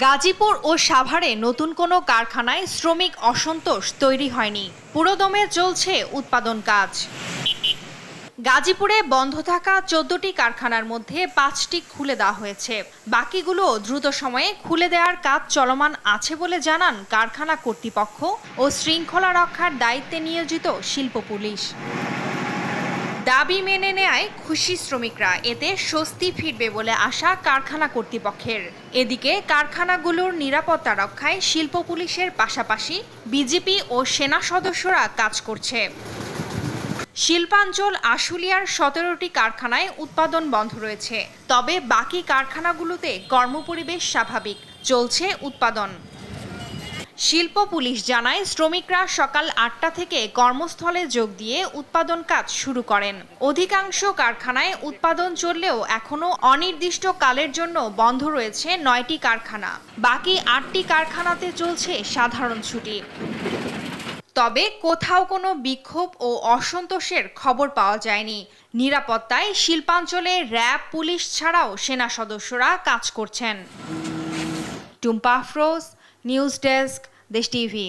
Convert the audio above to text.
গাজীপুর ও সাভারে নতুন কোনো কারখানায় শ্রমিক অসন্তোষ তৈরি হয়নি, পুরোদমে চলছে উৎপাদন কাজ। গাজীপুরে বন্ধ থাকা 14টি কারখানার মধ্যে 5টি খুলে দেওয়া হয়েছে, বাকিগুলো দ্রুত সময়ে খুলে দেওয়ার কাজ চলমান আছে বলে জানান কারখানা কর্তৃপক্ষ ও শৃঙ্খলা রক্ষার দায়িত্বে নিয়োজিত শিল্প পুলিশ। দাবি মেনে নেয় খুশি শ্রমিকরা, এতে স্বস্তি ফিরবে বলে আশা কারখানা কর্তৃপক্ষের। এদিকে কারখানাগুলোর নিরাপত্তা রক্ষায় শিল্প পুলিশের পাশাপাশি বিজিপি ও সেনা সদস্যরা কাজ করছে। শিল্পাঞ্চল আশুলিয়ার 17টি কারখানায় উৎপাদন বন্ধ রয়েছে, তবে বাকি কারখানাগুলোতে কর্মপরিবেশ স্বাভাবিক, চলছে উৎপাদন। শিল্প পুলিশ জানায় শ্রমিকরা সকাল 8টা থেকে কর্মস্থলে যোগ দিয়ে উৎপাদন কাজ শুরু করেন। অধিকাংশ কারখানায় উৎপাদন চললেও এখনও অনির্দিষ্ট কালের জন্য বন্ধ রয়েছে 9টি কারখানা, বাকি 8টি কারখানাতে চলছে সাধারণ ছুটি। তবে কোথাও কোনো বিক্ষোভ ও অসন্তোষের খবর পাওয়া যায়নি। নিরাপত্তায় শিল্পাঞ্চলে র্যাব, পুলিশ ছাড়াও সেনা সদস্যরা কাজ করছেন। টুম্পা আফরোজ, নিউজ ডেস্ক, দেশ টিভি।